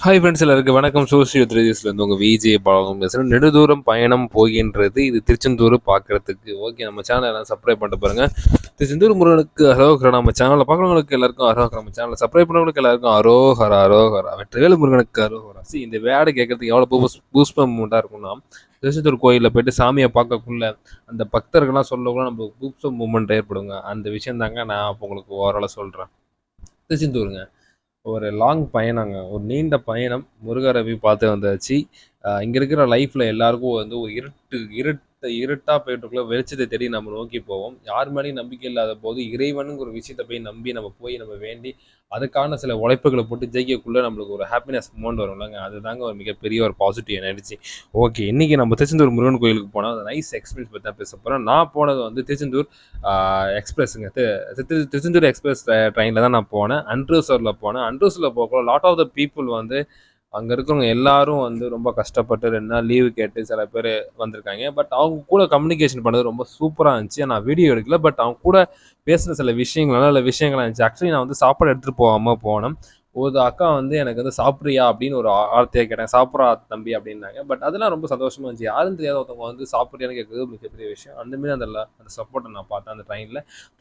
Hi friends, எல்லாருக்கும் வணக்கம். Socio த்ரீஸ்லேருந்து உங்கள் விஜே பாலகம் பேசுகிறேன். நெடுதூரம் பயணம் போகின்றது இது திருச்செந்தூர் பார்க்குறதுக்கு. ஓகே, நம்ம சேனல் எல்லாம் சப்ஸ்கிரைப் பண்ணிட்டு பாருங்கள். திருச்செந்தூர் முருகனுக்கு அரோகரா. நம்ம சேனலில் பார்க்குறவங்களுக்கு எல்லாருக்கும் அரோகரா. நம்ம சேனலில் சப்ஸ்கிரைப் பண்ணுறவங்களுக்கு எல்லாருக்கும் அரோகரா அரோகரா. வெற்றிவேல் முருகனுக்கு அரோகரா. இந்த வேடை கேட்கறதுக்கு எவ்வளோ பூஸ்பம் இருக்கும்னா, திருச்செந்தூர் கோயிலில் போயிட்டு சாமியை பார்க்கக்குள்ள அந்த பக்தர்கள்லாம் சொல்லக்குள்ள நம்ம பூஸ்பம் மூமெண்ட் ஏற்படுங்க. அந்த விஷயம் தாங்க நான் இப்போ உங்களுக்கு ஓரளவு சொல்கிறேன். திருச்செந்தூருங்க ஒரு லாங் பயணங்க. ஒரு நீண்ட பயணம். முருகரை போய் பார்த்து வந்தாச்சு. இங்கே இருக்கிற லைஃப்பில் எல்லாருக்கும் வந்து ஒரு இருட்டா போயிட்டுருக்குள்ள வெளிச்சத்தை தேடி நம்ம நோக்கி போவோம். யார் மேலேயும் நம்பிக்கை இல்லாத போது இறைவனுங்கிற ஒரு விஷயத்தை போய் நம்பி நம்ம வேண்டி அதுக்கான சில உழைப்புகளை போட்டு ஜெயிக்கக்குள்ள நம்மளுக்கு ஒரு ஹாப்பினஸ் மூமெண்ட் வரும்லங்க. அதுதாங்க ஒரு மிகப்பெரிய ஒரு பாசிட்டிவ் எனர்ஜி. ஓகே, இன்றைக்கி நம்ம திருச்செந்தூர் முருகன் கோயிலுக்கு போனால் அந்த நைஸ் எக்ஸ்பீரியன்ஸ் பற்றி தான் பேச போகிறேன். நான் போனது வந்து திருச்செந்தூர் எக்ஸ்பிரஸுங்க. திருச்செந்தூர் எக்ஸ்பிரஸ் ட்ரெயினில் தான் நான் போனேன். அன்ட்ரூசரில் போனேன். அன்ட்ரூஸில் போகக்குள்ள லாட் ஆஃப் த பீப்புள் வந்து அங்கே இருக்கிறவங்க எல்லாரும் வந்து ரொம்ப கஷ்டப்பட்டு 2 நாள் லீவு கேட்டு சில பேர் வந்திருக்காங்க. பட் அவங்க கூட கம்யூனிகேஷன் பண்ணது ரொம்ப சூப்பராக இருந்துச்சு. நான் வீடியோ எடுக்கல. பட் அவங்க கூட பேசுகிற சில விஷயங்கள் நல்ல விஷயங்களாக இருந்துச்சு. ஆக்சுவலி நான் வந்து சாப்பாடு எடுத்துகிட்டு போகாமல் போனேன். ஒரு அக்கா வந்து எனக்கு வந்து சாப்பிட்றியா அப்படின்னு ஒரு வார்த்தையை கேட்டேன். சாப்பிட்றா தம்பி அப்படின்னாங்க. பட் அதெல்லாம் ரொம்ப சந்தோஷமாக இருந்துச்சு. யாரும் தெரியாத ஒருத்தவங்க வந்து சாப்பிட்றியான்னு கேட்குறது மிகப்பெரிய விஷயம். அந்தமாரி அந்த சப்போர்ட்டை நான் பார்த்தேன் அந்த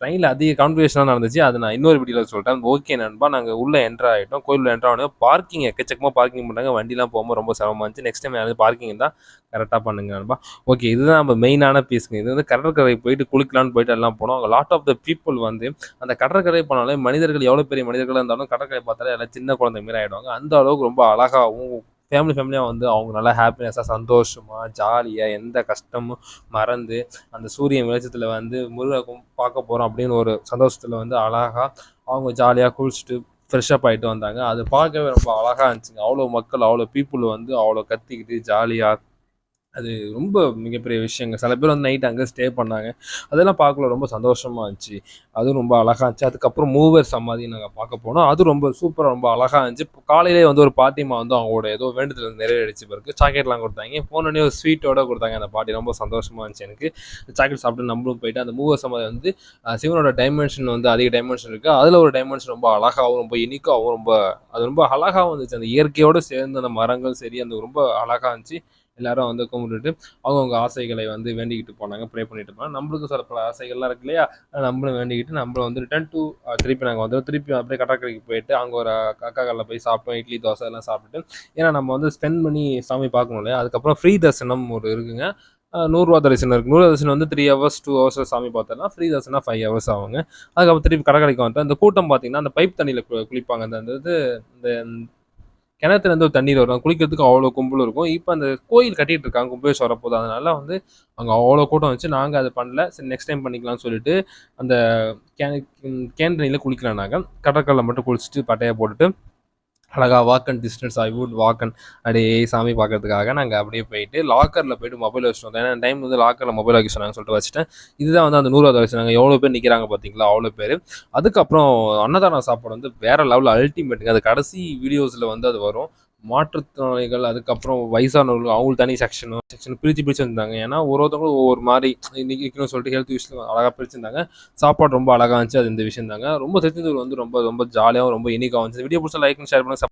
ட்ரெயினில் அதிக கான்வர்சேஷனாக நடந்துச்சு. அது நான் இன்னொரு வீடியோவில் சொல்லிட்டேன். ஓகே நண்பா, நாங்கள் உள்ளே என்ட்ரு ஆகிட்டோம். கோயிலில் என்ட்ரு ஆனோம். பார்க்கிங் எக்கச்சக்கமாக பார்க்கிங் பண்ணாங்க. வண்டிலாம் போகும்போது ரொம்ப சிரமமாக இருந்துச்சு. நெக்ஸ்ட் டைம் யாராவது பார்க்கிங் தான் கரெக்டாக பண்ணுங்க நண்பா. ஓகே, இதுதான் நம்ம மெயினான பீஸுங்க. இது வந்து கடற்கரை போயிட்டு குளிக்கலான்னு போயிட்டு எல்லாம் போனோம். அங்கே லாட் ஆஃப் த பீப்புள் வந்து அந்த கடற்கரை போனாலே மனிதர்கள் எவ்வளோ பெரிய மனிதர்களாக இருந்தாலும் கடற்கரை பார்த்தாலே எல்லாம் சின்ன குழந்தை மாரி ஆகிடுவாங்க. அந்த அளவுக்கு ரொம்ப அழகாகவும் ஃபேமிலியாக வந்து அவங்க நல்லா ஹாப்பினஸாக சந்தோஷமாக ஜாலியாக எந்த கஷ்டமும் மறந்து அந்த சூரியன் வெளிச்சத்தில் வந்து முருகன் பார்க்க போகிறோம் அப்படின்னு ஒரு சந்தோஷத்தில் வந்து அழகாக அவங்க ஜாலியாக குளிச்சுட்டு ஃப்ரெஷ்ஷப் ஆகிட்டு வந்தாங்க. அது பார்க்கவே ரொம்ப அழகாக இருந்துச்சுங்க. அவ்வளோ மக்கள், அவ்வளோ பீப்புள் வந்து அவ்வளோ கத்திக்கிட்டு ஜாலியாக அது ரொம்ப மிகப்பெரிய விஷயங்க. சில பேர் வந்து நைட் அங்கே ஸ்டே பண்ணாங்க. அதெல்லாம் பார்க்கல ரொம்ப சந்தோஷமாக இருந்துச்சு. அதுவும் ரொம்ப அழகா இருந்துச்சு. அதுக்கப்புறம் மூவர் சமாதி நாங்கள் பார்க்க போனோம். அது ரொம்ப சூப்பராக ரொம்ப அழகா இருந்துச்சு. காலையிலே வந்து ஒரு பாட்டிமா வந்து அவங்களோட ஏதோ வேண்டுதல் நிறைவேறிச்சு பிறகு சாக்லேட்லாம் கொடுத்தாங்க. போனோடனே ஒரு ஸ்வீட்டோட கொடுத்தாங்க அந்த பாட்டி. ரொம்ப சந்தோஷமாக இருந்துச்சு எனக்கு. சாக்லேட் சாப்பிட்டு நம்மளும் போயிட்டு அந்த மூவர் சமாதி வந்து சிவனோட டைமென்ஷன் வந்து அதிக டைமென்ஷன் இருக்குது. அதில் ஒரு டைமென்ஷன் ரொம்ப அழகாகவும் ரொம்ப இனிக்காகவும் ரொம்ப அது ரொம்ப அழகாகவும் இருந்துச்சு. அந்த இயற்கையோடு சேர்ந்து அந்த மரங்கள் சரி அந்த ரொம்ப அழகாக இருந்துச்சு. எல்லாரும் வந்து கும்பிட்டுட்டு அவங்கவுங்க ஆசைகளை வந்து வேண்டிக்கிட்டு போனாங்க, ப்ரே பண்ணிட்டு போனாங்க. நம்மளுக்கும் சில பல ஆசைகள்லாம் இருக்கு இல்லையா? நம்மளும் வேண்டிக்கிட்டு நம்மளும் வந்து ரிட்டர்ன் டு திருப்பி நாங்கள் வந்து திருப்பி அப்படியே கடற்கரைக்கு போயிட்டு அங்கே ஒரு அக்கா கடையில் போய் சாப்பிட்டோம். இட்லி தோசை எல்லாம் சாப்பிட்டுட்டு ஏன்னா நம்ம வந்து ஸ்பெண்ட் பண்ணி சாமி பார்க்கணும் இல்லையா? அதுக்கப்புறம் ஃப்ரீ தரிசனம் ஒரு இருக்குங்க. ரூ. 100 தரிசனம் இருக்குது. 100 தரிசனம் வந்து 3 ஹவர்ஸ் 2 ஹவர்ஸில் சாமி பார்த்தோம்னா ஃப்ரீ தரிசனம் 5 ஹவர்ஸ் ஆகுங்க. அதுக்கப்புறம் திருப்பி கடற்கரைக்கு வந்துட்டோம். இந்த கூட்டம் பார்த்தீங்கன்னா அந்த பைப் தண்ணியில் குளிப்பாங்க. அந்த இது இந்த கிணத்துலேருந்து ஒரு தண்ணீர் வரும். குளிக்கிறதுக்கு அவ்வளோ கும்பல் இருக்கும். இப்போ அந்த கோயில் கட்டிட்டு இருக்காங்க. கும்பாபிஷேகம் வரப்போது. அதனால வந்து அங்கே அவ்வளோ கூட்டம் வந்துச்சு. நாங்கள் அதை பண்ணல. சரி நெக்ஸ்ட் டைம் பண்ணிக்கலாம்னு சொல்லிட்டு அந்த கேன் கேன் தண்ணியில் குளிக்கல நாங்கள். கடற்கரையில் மட்டும் குளிச்சுட்டு பட்டையை போட்டுட்டு அழகா walk and distance I would walk and அப்படியே சாமி பார்க்கறதுக்காக நாங்கள் அப்படியே போயிட்டு லாக்கரில் போயிட்டு மொபைல் வச்சுட்டு வந்தோம். ஏன்னா டைம் வந்து லாக்கரில் மொபைல் வைக்க சொன்னாங்கன்னு சொல்லிட்டு வச்சுட்டேன். இதுதான் வந்து அந்த 100வது வச்சுருந்தாங்க. எவ்வளோ பேர் நிற்கிறாங்க பார்த்தீங்களா? அவ்வளோ பேர். அதுக்கப்புறம் அன்னதானம் சாப்பாடு வந்து வேறு லெவலில் அல்டிமேட்டுங்க. அது கடைசி வீடியோஸில் வந்து அது வரும். மாற்றுத்திறனாளிகள் அதுக்கப்புறம் வயசானவர்கள் அவங்களுக்கு தனி செக்ஷன் பிரித்து வச்சுருந்தாங்க. ஏன்னா ஒருத்தவங்களும் ஒவ்வொரு மாதிரி நிற்கணும்னு சொல்லிட்டு ஹெல்த் இஷ்யூஸில் அழகாக பிரிச்சுருந்தாங்க. சாப்பாடு ரொம்ப அழகாக இருந்துச்சு. அது இந்த விஷயம் தாங்க. ரொம்ப திருச்செந்தூர் வந்து ரொம்ப ரொம்ப ஜாலியாகவும் ரொம்ப யூனிக்காகவும் இருந்துச்சு. வீடியோ பிடிச்சா லைக் அண்ட் ஷேர் பண்ணுங்கள்.